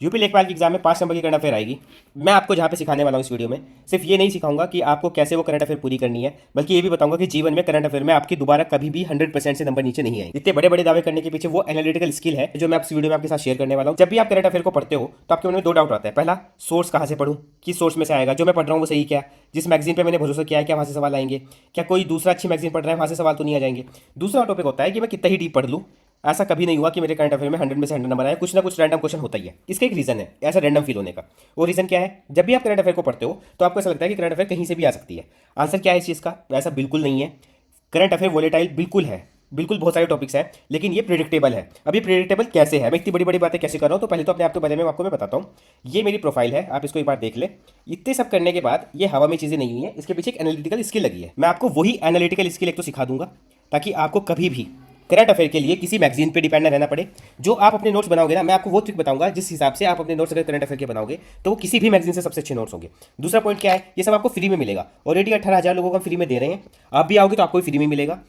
UP लेखपाल के exam में 5 नंबर की करंट अफेयर आएगी। मैं आपको जहाँ पे सिखाने वाला हूँ इस वीडियो में, सिर्फ ये नहीं सिखाऊंगा कि आपको कैसे वो करंट अफेयर पूरी करनी है, बल्कि ये भी बताऊंगा कि जीवन में करंट अफेयर में आपकी दोबारा कभी भी 100% से नंबर नीचे नहीं आएंगे। इतने बड़े बड़े दावे करने के पीछे वो एनालिटिकल स्किल है जो मैं इस वीडियो में आपके साथ शेयर करने वाला हूँ। जब भी आप करंट अफेयर को पढ़ते हो तो आपके मन में दो डाउट आता है। पहला, सोर्स कहाँ से पढ़ूँ, किस सोर्स में से आएगा, जो मैं पढ़ रहा हूँ वो सही क्या, जिस मैगजीन पर मैंने भरोसा किया है क्या वहाँ से सवाल आएंगे, क्या कोई दूसरा अच्छी मैगजीन पढ़ रहा है वहाँ से सवाल तो नहीं आ जाएंगे। दूसरा टॉपिक होता है कि मैं कितना ही डीप पढ़ लूँ, ऐसा कभी नहीं हुआ कि मेरे करंट अफेयर में 100 में से 100 नंबर आए। कुछ ना कुछ रैंडम क्वेश्चन होता ही है। इसका एक रीजन है ऐसा रैंडम फील होने का। वो रीजन क्या है, जब भी आप करंट अफेयर को पढ़ते हो तो आपको ऐसा लगता है कि करंट अफेयर कहीं से भी आ सकती है। आंसर क्या है इस चीज़ का, ऐसा बिल्कुल नहीं है। करंट अफेयर वोलेटाइल बिल्कुल है, बिल्कुल बहुत सारे टॉपिक्स हैं, लेकिन ये प्रिडिक्टेबल है। अब ये प्रिडिक्टेबल कैसे है, मैं इतनी बड़ी बड़ी बातें कैसे कर रहा हूँ, तो पहले तो अपने आप के बारे में आपको मैं बताता हूँ। ये मेरी प्रोफाइल है, आप इसको एक बार देख ले। इतने सब करने के बाद ये हवा में चीज़ें नहीं हुई हैं, इसके पीछे एक एनालिटिकल स्किल लगी है। मैं आपको वही एनालिटिकल स्किल एक तो सिखा दूंगा ताकि आपको कभी भी करंट अफेयर के लिए किसी मैगजीन पे डिपेंड न रहना पड़े। जो आप अपने नोट्स बनाओगे ना, मैं आपको वो ट्रिक बताऊंगा जिस हिसाब से आप अपने नोट्स अगर करंट अफेयर के बनाओगे तो वो किसी भी मैगजीन से सबसे अच्छे नोट्स होंगे। दूसरा पॉइंट क्या है, ये सब आपको फ्री में मिलेगा। ऑलरेडी 18,000 लोगों को हम फ्री में दे रहे हैं, आप भी आओगे तो आपको भी फ्री में मिलेगा।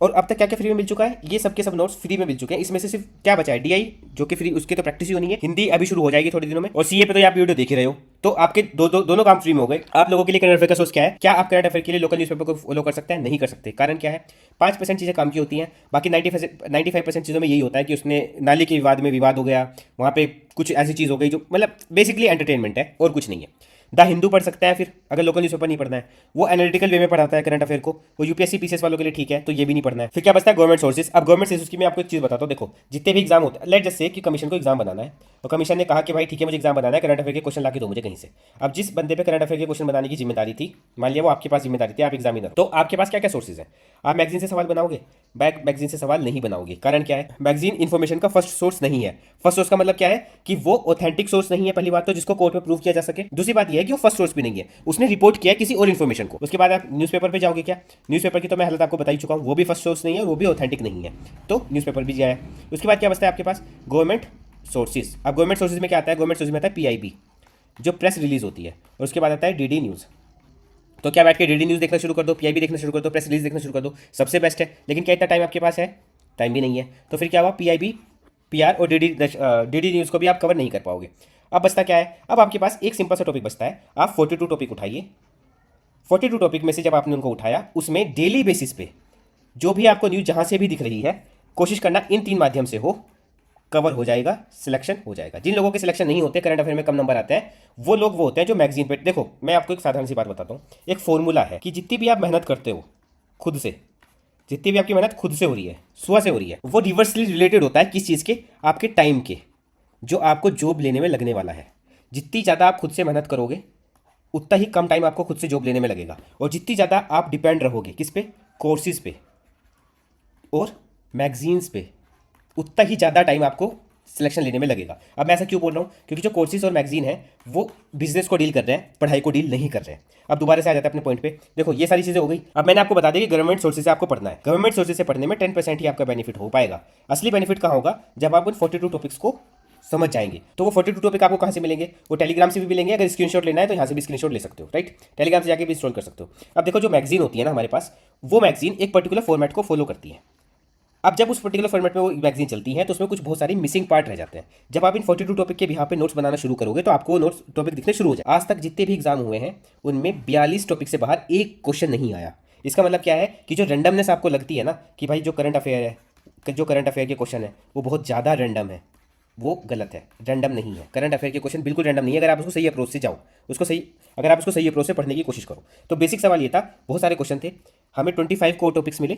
और अब तक क्या क्या फ्री में मिल चुका है, ये सबके सब नोट्स फ्री में मिल चुके हैं। इसमें से सिर्फ क्या बचा है, डीआई जो कि फ्री, उसकी तो प्रैक्टिस ही होनी है। हिंदी अभी शुरू हो जाएगी थोड़े दिनों में, और सीए पे तो आप वीडियो देख ही रहे हो, तो आपके दोनों काम फ्री में हो गए। आप लोगों के लिए करंट अफेयर का सोर्स क्या है, क्या आप करंट अफेयर के लिए लोकल न्यूज़पेपर को फॉलो कर सकते हैं, नहीं कर सकते। कारण क्या है, 5% चीज़ें काम की होती हैं, बाकी 95% चीज़ों में यही होता है कि उसने नाली के विवाद में विवाद हो गया, वहाँ पे कुछ ऐसी चीज़ हो गई जो मतलब बेसिकली एंटरटेनमेंट है और कुछ नहीं है। द हिंदू पढ़ सकता है, फिर अगर लोकल न्यूज़पेपर नहीं पढ़ना है, वो एनालिटिकल वे में पढ़ाता है करंट अफेयर को, वो यूपीएससी पीसीएस वालों के लिए ठीक है, तो ये भी नहीं पढ़ना है। फिर क्या बचता है, गवर्नमेंट सोर्सेज। अब गवर्नमेंट सोर्सेज की मैं आपको एक चीज़ बताता हूँ। देखो जितने भी एग्जाम होते हैं, लेट जस्ट से कि कमीशन को एग्जाम बनाना है, और कमीशन ने कहा कि भाई ठीक है मुझे एग्जाम बनाना है, करंट अफेयर के क्वेश्चन ला के दो मुझे कहीं से। अब जिस बंदे पे करंट अफेयर के क्वेश्चन बनाने की जिम्मेदारी थी, मान लिया वो आपके पास जिम्मेदारी थी, आप एग्जामिनर, तो आपके पास क्या क्या सोर्सेज है। आप मैगजीन से सवाल बनाओगे, बैक मैगजीन से सवाल नहीं बनाओगे। कारण क्या है, मैगजीन इन्फॉर्मेशन का फर्स्ट सोर्स नहीं है। फर्स्ट सोर्स का मतलब क्या है कि वो ऑथेंटिक सोर्स नहीं है, पहली बात तो, जिसको कोर्ट में प्रूव किया जा सके। दूसरी बात यह है कि वो फर्स्ट सोर्स भी नहीं है, उसने रिपोर्ट किया है किसी और इन्फॉर्मेशन को। उसके बाद आप न्यूज़पेपर पे जाओगे, क्या न्यूज़पेपर की तो मैं हालत आपको बता ही चुका हूँ, वो भी फर्स्ट सोर्स नहीं है और वो भी ऑथेंटिक नहीं है, तो न्यूज़पेपर भी जाए। उसके बाद क्या बचता है आपके पास, गवर्नमेंट सोर्सेज। अब गवर्नमेंट सोर्सेज में क्या आता है, गवर्नमेंट सोर्सेज में आता है पीआईबी जो प्रेस रिलीज होती है, और उसके बाद आता है डीडी न्यूज़। तो क्या बैठ के डीडी न्यूज़ देखना शुरू कर दो, पीआईबी देखना शुरू कर दो, प्रेस रिलीज देखना शुरू कर दो, सबसे बेस्ट है। लेकिन क्या इतना टाइम आपके पास है, टाइम भी नहीं है, तो फिर क्या हुआ, पीआईबी, पीआर और डीडी न्यूज़ को भी आप कवर नहीं कर पाओगे। अब बचता क्या है, अब आपके पास एक सिंपल सा टॉपिक बचता है। आप 42 टॉपिक उठाइए, 42 टॉपिक में से जब आपने उनको उठाया, उसमें डेली बेसिस पे जो भी आपको न्यूज़ जहाँ से भी दिख रही है, कोशिश करना इन 3 माध्यम से हो, कवर हो जाएगा, सिलेक्शन हो जाएगा। जिन लोगों के सिलेक्शन नहीं होते, करंट अफेयर में कम नंबर आते हैं, वो लोग वो होते हैं जो मैगजीन पे। देखो मैं आपको एक साधारण सी बात बताता हूँ, एक फॉर्मूला है कि जितनी भी आप मेहनत करते हो खुद से, जितनी भी आपकी मेहनत खुद से हो रही है, सुबह से हो रही है, वो रिवर्सली रिलेटेड होता है किस चीज़ के, आपके टाइम के, जो आपको जॉब लेने में लगने वाला है। जितनी ज़्यादा आप खुद से मेहनत करोगे, उतना ही कम टाइम आपको खुद से जॉब लेने में लगेगा। और जितनी ज़्यादा आप डिपेंड रहोगे किस पे, कोर्सेज पे और मैगजीन्स पे, उतना ही ज़्यादा टाइम आपको सिलेक्शन लेने में लगेगा। अब मैं ऐसा क्यों बोल रहा हूँ, क्योंकि जो कोर्सेज और मैगजीन है वो बिजनेस को डील कर रहे हैं, पढ़ाई को डील नहीं कर रहे हैं। अब दोबारा से आ जाता है अपने पॉइंट पे। देखो ये सारी चीज़ें हो गई। अब मैंने आपको बता दिया कि गवर्नमेंट सोर्सेज से आपको पढ़ना है। गवर्नमेंट सोर्सेज से पढ़ने में 10% ही आपका बेनिफिट हो पाएगा। असली बेनिफिट कहाँ होगा, जब आप उन 42 टॉपिक्स को समझ जाएंगे। तो वो 42 टॉपिक आपको कहाँ से मिलेंगे, वो टेलीग्राम से भी मिलेंगे। अगर स्क्रीनशॉट लेना है तो यहाँ से भी स्क्रीनशॉट ले सकते हो, राइट, टेलीग्राम से जाके भी इंस्टॉल कर सकते हो। अब देखो जो मैगजीन होती है ना हमारे पास, वो मैगजीन एक पर्टिकुलर फॉर्मेट को फॉलो करती है। अब जब उस पर्टिकुलर फॉर्मेट में वो मैगजीन चलती है तो उसमें कुछ बहुत सारी मिसिंग पार्ट रह जाते हैं। जब आप इन 42 टॉपिक के बिहार पे नोट्स बनाना शुरू करोगे तो आपको वो नोट्स टॉपिक दिखने शुरू हो जाए। आज तक जितने भी एग्जाम हुए हैं उनमें 42 टॉपिक से बाहर एक क्वेश्चन नहीं आया। इसका मतलब क्या है कि जो रेंडमनेस आपको लगती है ना कि भाई जो करंट अफेयर है, जो करंट अफेयर के क्वेश्चन है वो बहुत ज़्यादा रैंडम है, वो गलत है। रैंडम नहीं है करंट अफेयर के क्वेश्चन, बिल्कुल रैंडम नहीं है। अगर आप उसको सही अप्रोच से जाओ, उसको सही, अगर आप उसको सही अप्रोच से पढ़ने की कोशिश करो। तो बेसिक सवाल ये था, बहुत सारे क्वेश्चन थे, हमें 25 कोर टॉपिक्स मिले।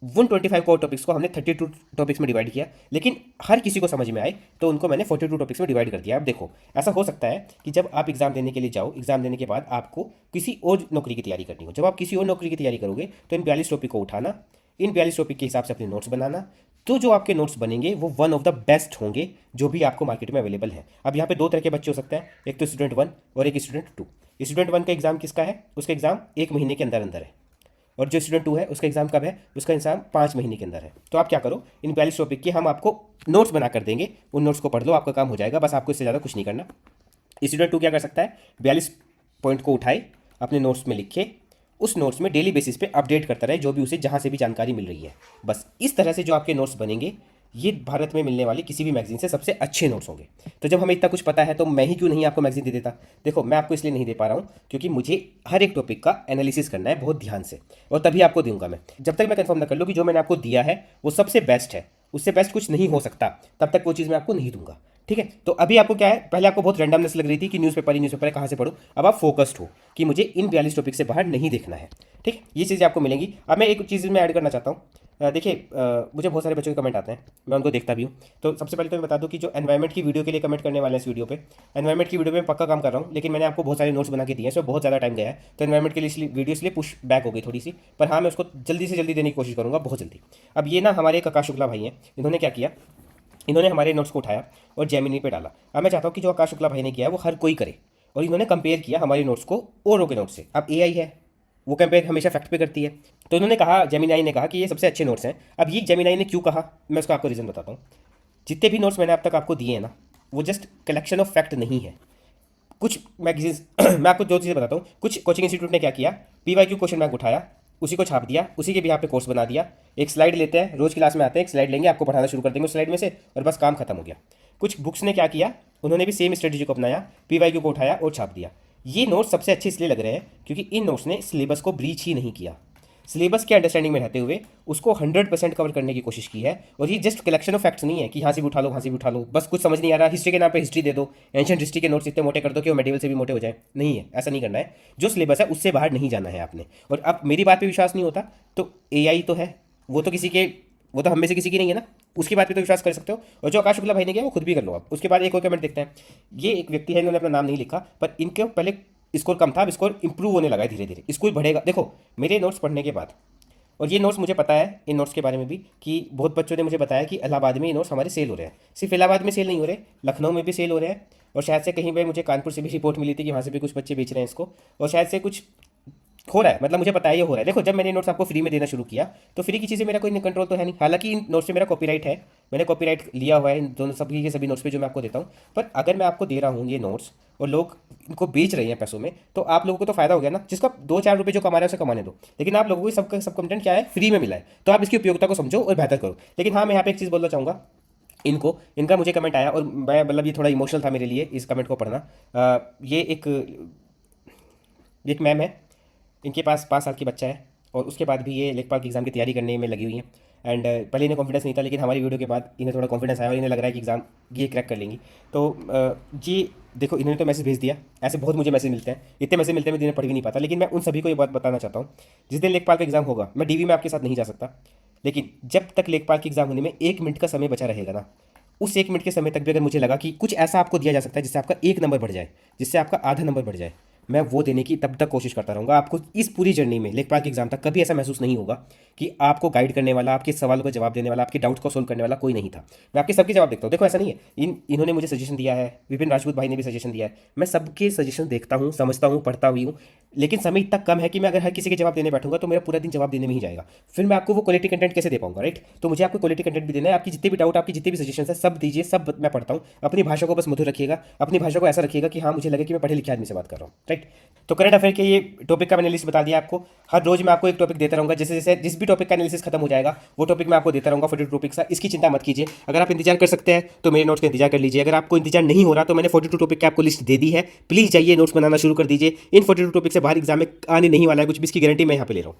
उन 25 कोर टॉपिक्स को हमने 32 टॉपिक्स में डिवाइड किया, लेकिन हर किसी को समझ में आए तो उनको मैंने 42 टॉपिक्स में डिवाइड कर दिया। अब देखो ऐसा हो सकता है कि जब आप एग्जाम देने के लिए जाओ, एग्जाम देने के बाद आपको किसी और नौकरी की तैयारी करनी हो। जब आप किसी और नौकरी की तैयारी करोगे तो इन 42 टॉपिक को उठाना, इन 42 टॉपिक के हिसाब से अपने नोट्स बनाना, तो जो आपके नोट्स बनेंगे वो वन ऑफ द बेस्ट होंगे जो भी आपको मार्केट में अवेलेबल है। अब यहाँ पे दो तरह के बच्चे हो सकते हैं, एक तो स्टूडेंट 1 और एक स्टूडेंट 2। स्टूडेंट 1 का एग्जाम किसका है, उसका एग्जाम 1 महीने के अंदर अंदर है, और जो स्टूडेंट 2 है उसका एग्जाम कब है, उसका एग्जाम 5 महीने के अंदर है। तो आप क्या करो, इन 42 टॉपिक के हम आपको नोट्स बना कर देंगे, उन नोट्स को पढ़ लो, आपका काम हो जाएगा। बस आपको इससे ज़्यादा कुछ नहीं करना। स्टूडेंट 2 क्या कर सकता है, 42 पॉइंट को उठाए, अपने नोट्स में लिखे, उस नोट्स में डेली बेसिस पे अपडेट करता रहे जो भी उसे जहाँ से भी जानकारी मिल रही है। बस इस तरह से जो आपके नोट्स बनेंगे ये भारत में मिलने वाली किसी भी मैगजीन से सबसे अच्छे नोट्स होंगे। तो जब हमें इतना कुछ पता है तो मैं ही क्यों नहीं आपको मैगजीन दे देता। देखो मैं आपको इसलिए नहीं दे पा रहा हूँ क्योंकि मुझे हर एक टॉपिक का एनालिसिस करना है बहुत ध्यान से, और तभी आपको दूंगा मैं। जब तक मैं कंफर्म ना कर लूँ कि जो मैंने आपको दिया है वो सबसे बेस्ट है, उससे बेस्ट कुछ नहीं हो सकता, तब तक वो चीज़ मैं आपको नहीं दूंगा। ठीक है, तो अभी आपको क्या है, पहले आपको बहुत रैंडमनेस लग रही थी कि न्यूज़पेपर है कहाँ से पढ़ूँ, अब आप फोकस्ड हो कि मुझे इन 42 टॉपिक से बाहर नहीं देखना है। ठीक है, ये चीज़ें आपको मिलेंगी। अब मैं एक चीज़ में ऐड करना चाहता हूँ। देखिए मुझे बहुत सारे बच्चों के कमेंट आते हैं, मैं उनको देखता भी हूँ। तो सबसे पहले तो मैं बता दूँ कि जो एनवायरमेंट की वीडियो के लिए कमेंट करने वाले हैं इस वीडियो पे, एनवायरमेंट की वीडियो पे मैं पक्का काम कर रहा हूँ, लेकिन मैंने आपको बहुत सारे नोट्स बना के दिए हैं, इसमें बहुत ज़्यादा टाइम गया है, तो एनवायरमेंट के लिए इसलिए वीडियो इसलिए पुश बैक हो गई थोड़ी सी, पर हाँ मैं उसको जल्दी से जल्दी देने की कोशिश करूँगा, बहुत जल्दी। अब ये ना हमारे एक आकाश शुक्ला भाई हैं, इन्होंने क्या किया, इन्होंने हमारे नोट्स को उठाया और जेमिनी पे डाला। अब मैं चाहता हूँ कि जो आकाश शुक्ला भाई ने किया है वो हर कोई करे, और इन्होंने कंपेयर किया हमारे नोट्स को औरों के नोट्स से। अब एआई है, वो कंपेयर हमेशा फैक्ट पे करती है, तो इन्होंने कहा, जेमिनाई ने कहा कि ये सबसे अच्छे नोट्स हैं। अब ये जेमिनाई ने क्यों कहा, मैं उसका आपको रीज़न बताता हूँ। जितने भी नोट्स मैंने अब तक आपको दिए हैं ना, वो जस्ट कलेक्शन ऑफ फैक्ट नहीं है। कुछ मैगजीन्स मैं आपको दो चीज़ें बताता हूँ। कुछ कोचिंग इंस्टीट्यूट ने क्या किया, पीवाईक्यू क्वेश्चन बैंक उठाया, उसी को छाप दिया, उसी के भी यहाँ पे कोर्स बना दिया। एक स्लाइड लेते हैं, रोज क्लास में आते हैं, एक स्लाइड लेंगे, आपको पढ़ाना शुरू कर देंगे उस स्लाइड में से, और बस काम खत्म हो गया। कुछ बुक्स ने क्या किया, उन्होंने भी सेम स्ट्रेटेजी को अपनाया, पीवाईक्यू को उठाया और छाप दिया। ये नोट्स सबसे अच्छे इसलिए लग रहे हैं क्योंकि इन नोट्स ने सिलेबस को ब्रीच ही नहीं किया, सिलेबस के अंडरस्टैंडिंग में रहते हुए उसको 100% कवर करने की कोशिश की है। और ये जस्ट कलेक्शन ऑफ फैक्ट्स नहीं है कि यहाँ से भी उठा लो, वहाँ से भी उठा लो, बस कुछ समझ नहीं आ रहा, हिस्ट्री के नाम पे हिस्ट्री दे दो, एंशियंट हिस्ट्री के नोट्स इतने मोटे कर दो कि वो मेडिवल से भी मोटे हो जाए। नहीं है, ऐसा नहीं करना है। जो सिलेबस है उससे बाहर नहीं जाना है आपने। और अब मेरी बात पे विश्वास नहीं होता तो एआई तो है, वो तो किसी के, वो तो हम में से किसी की नहीं है ना, उसकी बात पे तो विश्वास कर सकते हो। और जो आकाश शुक्ला भाई ने किया वो खुद भी कर लो आप। उसके बाद एक और कमेंट देखते हैं। ये एक व्यक्ति है, इन्होंने अपना नाम नहीं लिखा, पर इनके पहले स्कोर कम था, अब स्कोर इंप्रूव होने लगा है धीरे धीरे, स्कोर बढ़ेगा। देखो मेरे नोट्स पढ़ने के बाद, और ये नोट्स मुझे पता है इन नोट्स के बारे में भी कि बहुत बच्चों ने मुझे बताया कि इलाहाबाद में ये नोट्स हमारे सेल हो रहे हैं। सिर्फ इलाहाबाद में सेल नहीं हो रहे, लखनऊ में भी सेल हो रहे हैं, और शायद से कहीं पे मुझे कानपुर से भी रिपोर्ट मिली थी कि वहाँ से भी कुछ बच्चे बेच रहे हैं इसको, और शायद से कुछ हो रहा है, मतलब मुझे पता है ये हो रहा है। देखो जब मैंने नोट्स आपको फ्री में देना शुरू किया तो फ्री की चीज़ें मेरा कोई कंट्रोल तो है नहीं, हालांकि इन नोट्स पे मेरा कॉपीराइट है, मैंने कॉपीराइट लिया हुआ है इन दोनों सभी के सभी नोट्स पे जो मैं आपको देता हूँ। पर अगर मैं आपको दे रहा हूँ ये नोट्स और लोग इनको बेच रहे हैं पैसों में, तो आप लोगों को तो फायदा हो गया ना। जिसका 2-4 रुपये जो कमा रहा है उसे कमाने दो, लेकिन आप लोगों को सबका सब कंटेंट क्या है, फ्री में मिला है, तो आप इसकी उपयोगिता को समझो और बेहतर करो। लेकिन हाँ मैं यहाँ पे एक चीज़ बोलना चाहूँगा, इनको, इनका मुझे कमेंट आया और मैं मतलब ये थोड़ा इमोशनल था मेरे लिए इस कमेंट को पढ़ना। ये एक मैम है, इनके पास 5 साल की बच्चा है, और उसके बाद भी ये लेखपाल की एग्ज़ाम की तैयारी करने में लगी हुई हैं। एंड पहले इन्हें कॉन्फिडेंस नहीं था, लेकिन हमारी वीडियो के बाद इन्हें थोड़ा कॉन्फिडेंस आया और इन्हें लग रहा है कि एग्ज़ाम ये क्रैक कर लेंगी। तो ये देखो इन्होंने तो मैसेज भेज दिया, ऐसे बहुत मुझे मैसेज मिलते हैं, इतने मैसेज मिलते हैं मैं जिन्हें पढ़ भी नहीं पाता। लेकिन मैं उन सभी को ये बात बताना चाहता हूँ, जिस दिन लेखपाल का एग्ज़ाम होगा मैं डीवी में आपके साथ नहीं जा सकता, लेकिन जब तक लेखपाल की एग्ज़ाम होने में 1 मिनट का समय बचा रहेगा ना, उस 1 मिनट के समय तक भी अगर मुझे लगा कि कुछ ऐसा आपको दिया जा सकता है जिससे आपका 1 नंबर बढ़ जाए, जिससे आपका आधा नंबर बढ़ जाए, मैं वो देने की तब तक कोशिश करता रहूँगा। आपको इस पूरी जर्नी में लेखपाल के एग्जाम तक कभी ऐसा महसूस नहीं होगा कि आपको गाइड करने वाला, आपके सवालों का जवाब देने वाला, आपके डाउट को सोल्व करने वाला कोई नहीं था। मैं आपके सबके जवाब देखता हूँ। देखो ऐसा नहीं है, इन्होंने मुझे सजेशन दिया है, विपिन राजपूत भाई ने भी सजेशन दिया है, मैं सबके सजेशन देखता हूँ, समझता हूँ, पढ़ता हुई हूँ। लेकिन समय इतना कम है कि मैं अगर हर किसी के जवाब देने बैठूंगा तो मेरा पूरा दिन जवाब देने में ही जाएगा। फिर मैं आपको वो क्वालिटी कंटेंट कैसे दे पाऊंगा, राइट। तो मुझे आपको क्वालिटी कंटेंट भी देना है। आपकी जितने भी डाउट, आपकी जितने भी सजेशन है, सब दीजिए, सब मैं पढ़ता हूँ। अपनी भाषा को बस मधुर रखिएगा, अपनी भाषा को ऐसा रखिएगा कि हाँ मुझे लगे कि मैं पढ़े लिखे आदमी से बात कर रहा हूँ, राइट। तो करंट अफेयर के ये टॉपिक का मैंने लिस्ट बता दिया आपको। हर रोज मैं आपको एक टॉपिक देता रहूंगा, जैसे जैसे जिस भी टॉपिक का एनालिसिस खत्म हो जाएगा वो टॉपिक मैं आपको देता रहूंगा, 42 टॉपिक का। इसकी चिंता मत कीजिए। अगर आप इंतजार कर सकते हैं तो मेरे नोट्स का इंतजार कर लीजिए। अगर आपको इंतजार नहीं हो रहा तो मैंने 42 टॉपिक की आपको लिस्ट दे दी है, प्लीज जाइए नोट्स बनाना शुरू कर दीजिए। इन 42 टॉपिक से बाहर एग्जाम में आने नहीं वाला है कुछ भी, इसकी गारंटी मैं यहाँ पे ले रहा हूँ।